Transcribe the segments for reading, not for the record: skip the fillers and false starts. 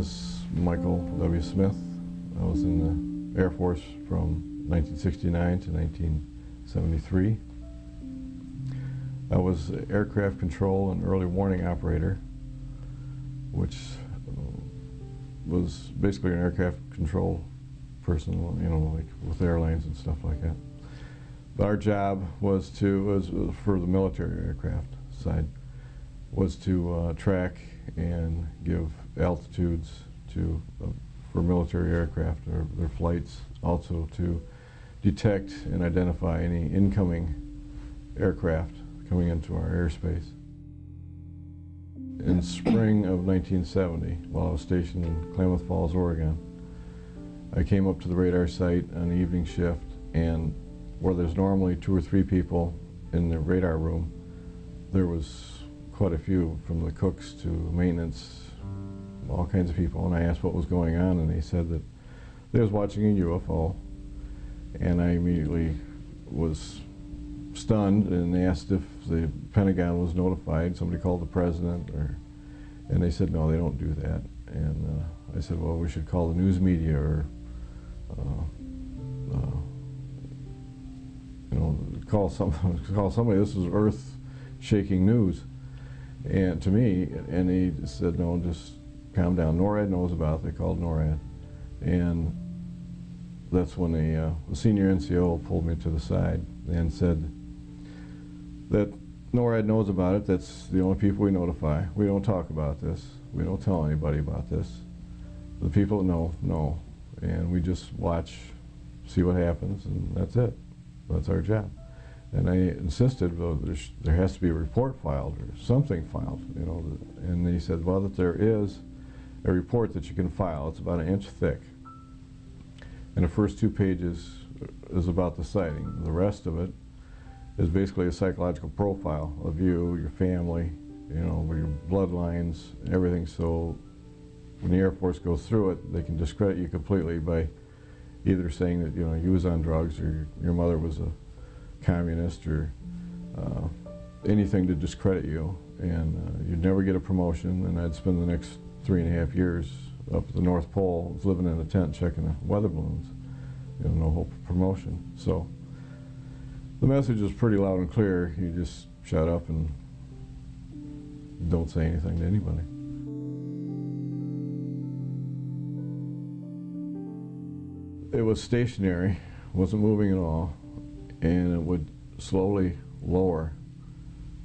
is Michael W. Smith. I was in the Air Force from 1969 to 1973. I was aircraft control and early warning operator, which was basically an aircraft control person, you know, like with airlines and stuff like that. But our job was for the military aircraft side, was to track and give altitudes for military aircraft or their flights, also to detect and identify any incoming aircraft coming into our airspace. In spring of 1970, while I was stationed in Klamath Falls, Oregon, I came up to the radar site on the evening shift, and where there's normally 2 or 3 people in the radar room, there was quite a few, from the cooks to maintenance, all kinds of people. And I asked what was going on, and they said that they was watching a UFO, and I immediately was stunned and asked if the Pentagon was notified. Somebody called the president, and they said no, they don't do that. And I said, well, we should call the news media, or you know, call somebody. This is earth-shaking news, and to me. And he said, no, just calm down. NORAD knows about it. They called NORAD, and that's when the senior NCO pulled me to the side and said that NORAD knows about it. That's the only people we notify. We don't talk about this. We don't tell anybody about this. The people that know, and we just watch, see what happens, and that's it. That's our job. And I insisted, well, there has to be a report filed or something filed, you know. And he said, well, that there is a report that you can file. It's about 1 inch thick. And the first 2 pages is about the sighting. The rest of it is basically a psychological profile of you, your family, you know, your bloodlines, everything. So when the Air Force goes through it, they can discredit you completely by either saying that, you know, you was on drugs, or your mother was a communist, or anything to discredit you. And you'd never get a promotion. And I'd spend the next 3.5 years up at the North Pole, living in a tent checking the weather balloons. You know, no hope of promotion. So the message is pretty loud and clear. You just shut up and don't say anything to anybody. It was stationary, wasn't moving at all, and it would slowly lower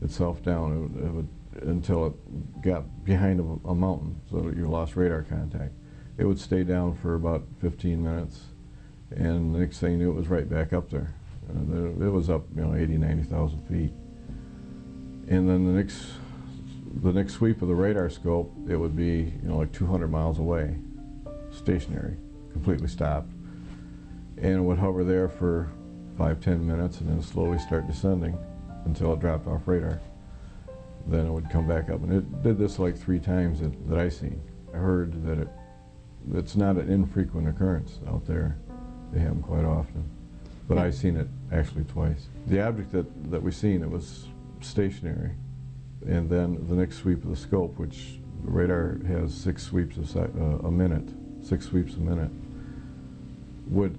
itself down. It would until it got behind a mountain, so that you lost radar contact. It would stay down for about 15 minutes, and the next thing you knew, it was right back up there. It was up, you know, 80, 90,000 feet. And then the next sweep of the radar scope, it would be, you know, like 200 miles away, stationary, completely stopped. And it would hover there for 5–10 minutes, and then slowly start descending until it dropped off radar. Then it would come back up, and it did this like 3 times that I seen. I heard that it's not an infrequent occurrence out there. They have them quite often, but I seen it actually twice. The object that we seen, it was stationary, and then the next sweep of the scope, which the radar has 6 sweeps a minute, 6 sweeps a minute, would,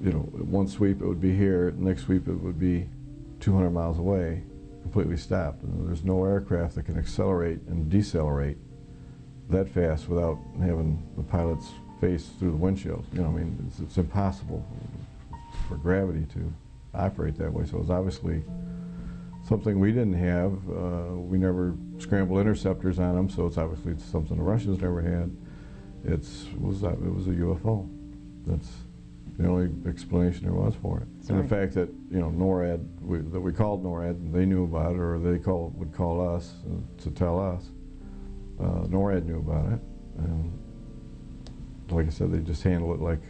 you know, one sweep it would be here, the next sweep it would be 200 miles away, completely stopped. And there's no aircraft that can accelerate and decelerate that fast without having the pilot's face through the windshield. You know, I mean, it's impossible for gravity to operate that way. So it was obviously something we didn't have. We never scrambled interceptors on them, so it's obviously something the Russians never had. It was a UFO. That's the only explanation there was for it. Sorry. And the fact that, you know, NORAD, that we called NORAD, they knew about it, or they would call us to tell us. NORAD knew about it, and like I said, they just handle it like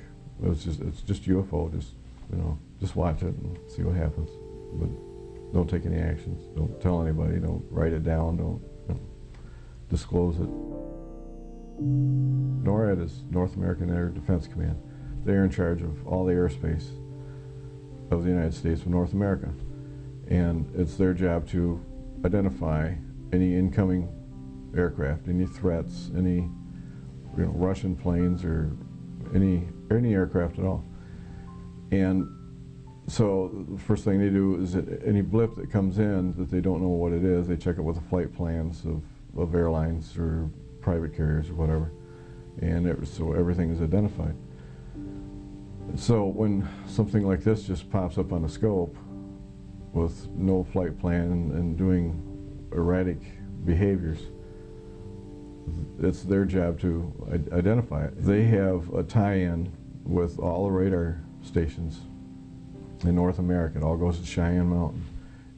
it's just UFO. Just, you know, just watch it and see what happens, but don't take any actions. Don't tell anybody. Don't write it down. Don't, you know, disclose it. NORAD is North American Air Defense Command. They're in charge of all the airspace of the United States of North America. And it's their job to identify any incoming aircraft, any threats, any Russian planes or any aircraft at all. And so the first thing they do is that any blip that comes in that they don't know what it is, they check it with the flight plans of airlines or private carriers or whatever, and so everything is identified. So when something like this just pops up on the scope with no flight plan and doing erratic behaviors, it's their job to identify it. They have a tie-in with all the radar stations in North America. It all goes to Cheyenne Mountain,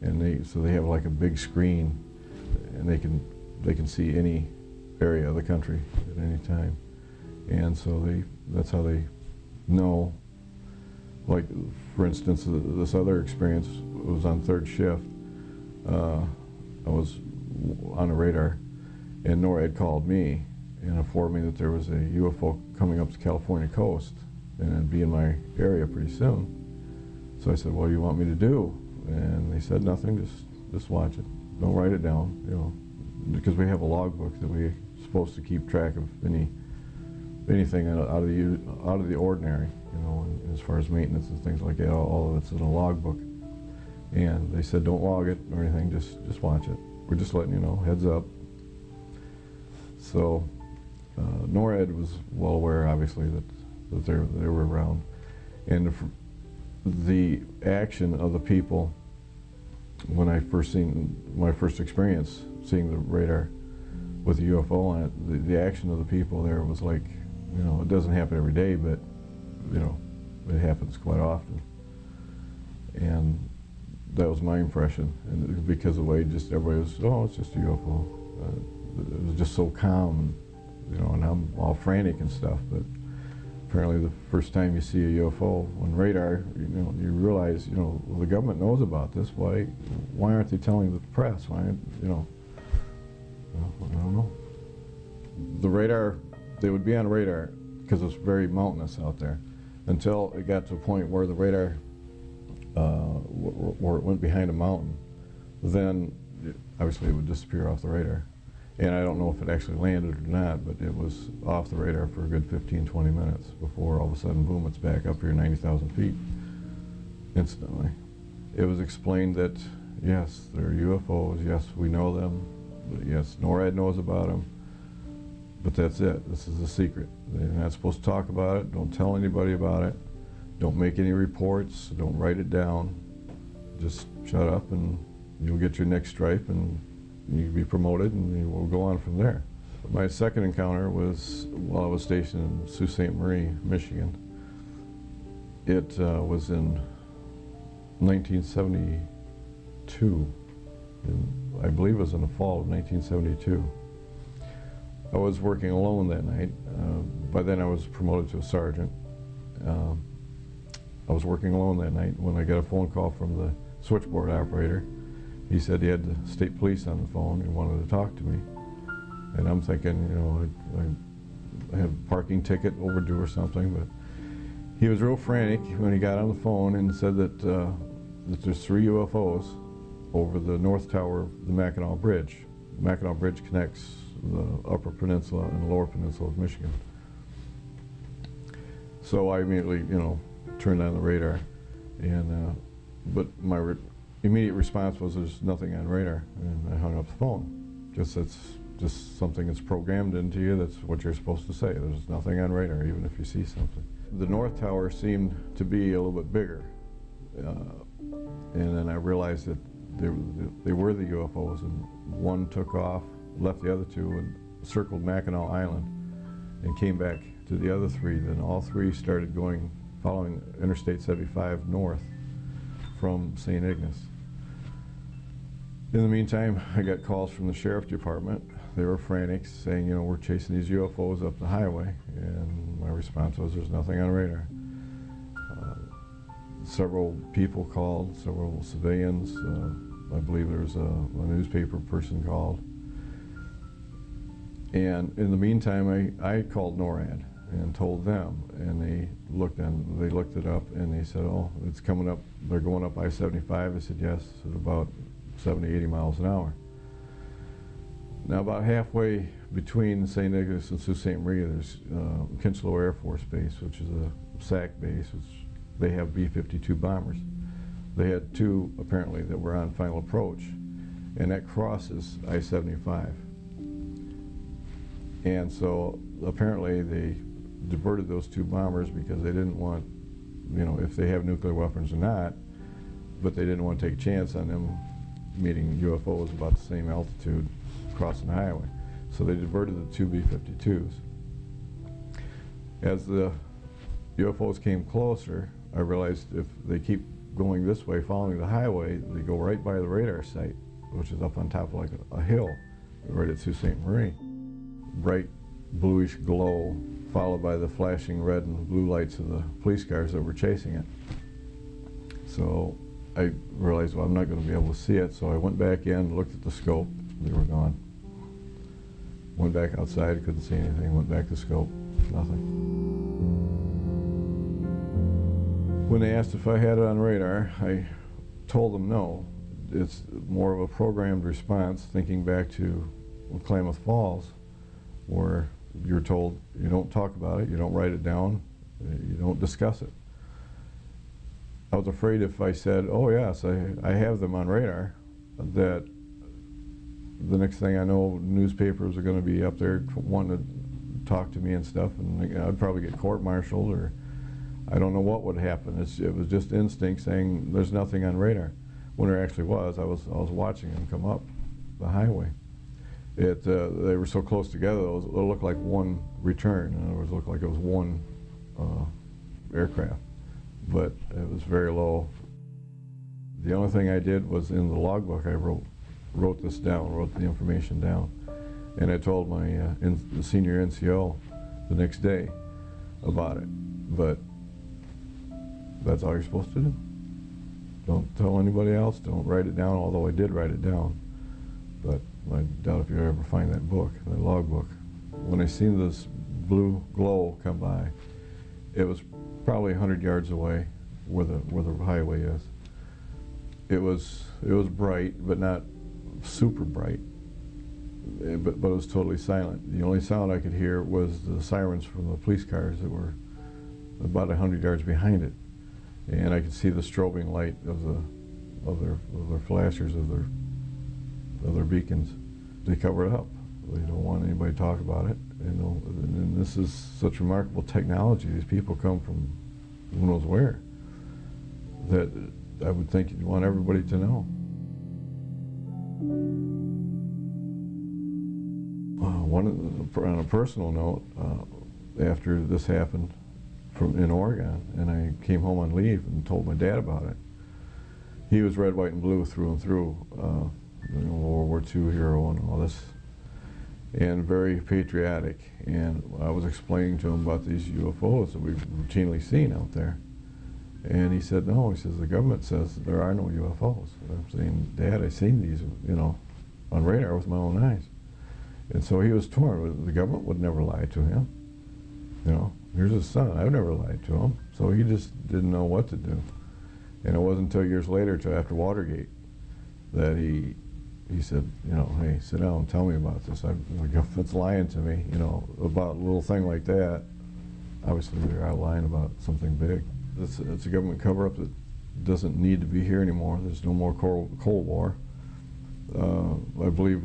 and so they have like a big screen, and they can see any area of the country at any time, and so that's how they know. Like, for instance, this other experience was on third shift. I was on the radar, and NORAD called me and informed me that there was a UFO coming up the California coast, and it'd be in my area pretty soon. So I said, "What do you want me to do?" And they said, "Nothing. Just watch it. Don't write it down, because we have a logbook that we're supposed to keep track of anything out of the ordinary, as far as maintenance and things like that. All of it's in a logbook." And they said, "Don't log it or anything. Just watch it. We're just letting you know. Heads up." So NORAD was well aware, obviously, that they were around, and the action of the people when I first experienced seeing the radar with the UFO on it, the action of the people there was like, it doesn't happen every day, but it happens quite often, and that was my impression. And because of the way just everybody was, "Oh, it's just a UFO." It was just so calm, and I'm all frantic and stuff, but apparently the first time you see a UFO on radar, you realize, well, the government knows about this. Why aren't they telling the press? Why aren't, I don't know. The radar, they would be on radar because it's very mountainous out there, until it got to a point where the radar, where it went behind a mountain, then obviously it would disappear off the radar. And I don't know if it actually landed or not, but it was off the radar for a good 15-20 minutes before all of a sudden, boom, it's back up here 90,000 feet instantly. It was explained that, yes, they're UFOs, yes, we know them, yes, NORAD knows about them, but that's it. This is a secret. They're not supposed to talk about it. Don't tell anybody about it. Don't make any reports. Don't write it down. Just shut up and you'll get your next stripe, and you can be promoted, and we'll go on from there. My second encounter was while I was stationed in Sault Ste. Marie, Michigan. It was in 1972. I believe it was in the fall of 1972. I was working alone that night. By then I was promoted to a sergeant. I was working alone that night when I got a phone call from the switchboard operator. He said he had the state police on the phone and wanted to talk to me. And I'm thinking, I had a parking ticket overdue or something, but he was real frantic when he got on the phone and said that there's 3 UFOs over the north tower of the Mackinac Bridge. The Mackinac Bridge connects the upper peninsula and the lower peninsula of Michigan. So I immediately, turned on the radar, and but my immediate response was, "There's nothing on radar," and I hung up the phone. That's just something that's programmed into you. That's what you're supposed to say. There's nothing on radar, even if you see something. The north tower seemed to be a little bit bigger, and then I realized that they were the UFOs, and one took off, left the other 2, and circled Mackinac Island, and came back to the other 3. Then all 3 started following Interstate 75 north from St. Ignace. In the meantime, I got calls from the sheriff department. They were frantic, saying, "We're chasing these UFOs up the highway," and my response was, "There's nothing on radar." Several people called, several civilians. I believe there was a newspaper person called. And in the meantime, I called NORAD and told them, and they looked it up, and they said, "Oh, it's coming up. They're going up I-75." I said, "Yes, at about 70, 80 miles an hour." Now about halfway between St. Nicholas and Sault Ste. Marie, there's Kinchlow Air Force Base, which is a SAC base. They have B-52 bombers. They had two, apparently, that were on final approach, and that crosses I-75. And so apparently they diverted those two bombers because they didn't want, you know, if they have nuclear weapons or not, but they didn't want to take a chance on them meeting UFOs about the same altitude crossing the highway. So they diverted the two B-52s. As the UFOs came closer, I realized if they keep going this way, following the highway, they go right by the radar site, which is up on top of like a hill, right at Sault Ste. Marie. Bright bluish glow, followed by the flashing red and blue lights of the police cars that were chasing it. So I realized, well, I'm not going to be able to see it, so I went back in, looked at the scope, they were gone. Went back outside, couldn't see anything, went back to scope, nothing. When they asked if I had it on radar, I told them no. It's more of a programmed response, thinking back to Klamath Falls, where you're told you don't talk about it, you don't write it down, you don't discuss it. I was afraid if I said, oh yes, I have them on radar, that the next thing I know, newspapers are going to be up there wanting to talk to me and stuff, and I'd probably get court-martialed, or I don't know what would happen. It was just instinct saying there's nothing on radar. When there actually was, I was watching them come up the highway. They were so close together, it looked like one return. In other words, it looked like it was one aircraft, but it was very low. The only thing I did was in the logbook, I wrote this down, wrote the information down, and I told my the senior NCO the next day about it. But that's all you're supposed to do. Don't tell anybody else, don't write it down, although I did write it down. But I doubt if you ever find that book, that logbook. When I seen this blue glow come by, it was probably 100 yards away where the highway is. It was bright, but not super bright. But it was totally silent. The only sound I could hear was the sirens from the police cars that were about 100 yards behind it. And I could see the strobing light of their flashers, of their beacons. They cover it up. They don't want anybody to talk about it. You know, and this is such remarkable technology. These people come from who knows where, that I would think you'd want everybody to know. On a personal note, after this happened in Oregon, and I came home on leave and told my dad about it. He was red, white, and blue through and through, World War II hero and all this, and very patriotic. And I was explaining to him about these UFOs that we've routinely seen out there. And he said, no, he says, the government says there are no UFOs. And I'm saying, Dad, I've seen these, on radar with my own eyes. And so he was torn. The government would never lie to him. Here's his son. I've never lied to him. So he just didn't know what to do. And it wasn't until years later, till after Watergate, that he said, hey, sit down and tell me about this. The government's lying to me, about a little thing like that. Obviously, they're out lying about something big. It's a government cover-up that doesn't need to be here anymore. There's no more Cold War. I believe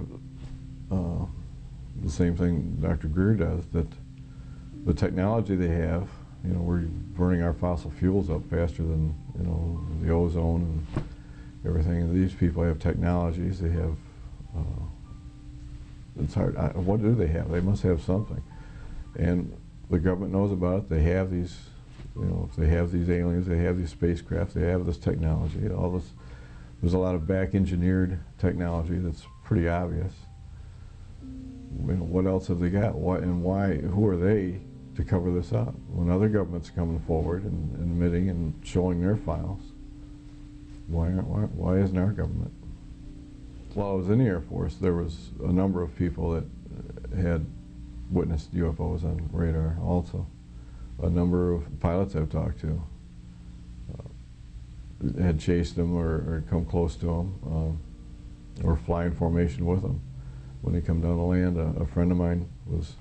the same thing Dr. Greer does, that the technology they have, we're burning our fossil fuels up faster than, the ozone and everything. And these people have technologies, they have, it's hard, what do they have? They must have something. And the government knows about it. They have these, if they have these aliens, they have these spacecraft, they have this technology, all this. There's a lot of back-engineered technology that's pretty obvious. What else have they got? Who are they to cover this up? When other governments are coming forward and admitting and showing their files, why isn't our government? While I was in the Air Force, there was a number of people that had witnessed UFOs on radar also. A number of pilots I've talked to had chased them or come close to them, or fly in formation with them. when he come down to land, a friend of mine was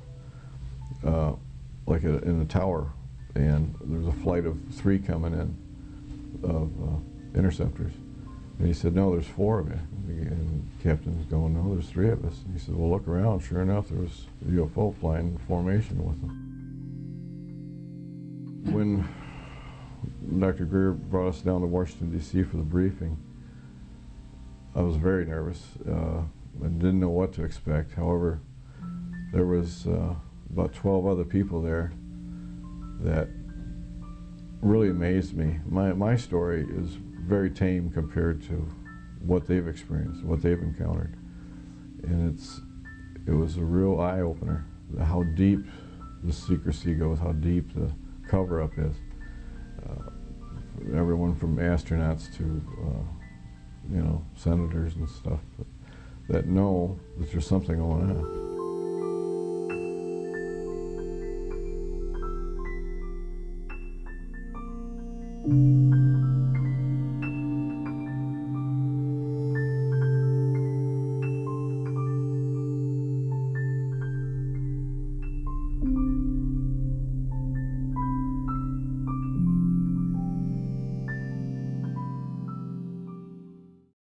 in a tower, and there was a flight of 3 coming in of interceptors. And he said, no, there's 4 of you. And the captain's going, no, there's 3 of us. And he said, well, look around. Sure enough, there was a UFO flying in formation with them. When Dr. Greer brought us down to Washington, D.C. for the briefing, I was very nervous. I didn't know what to expect. However, there was about 12 other people there that really amazed me. My story is very tame compared to what they've experienced, what they've encountered. And it was a real eye-opener, how deep the secrecy goes, how deep the cover-up is. Everyone from astronauts to, you know, senators and stuff that know that there's something going on.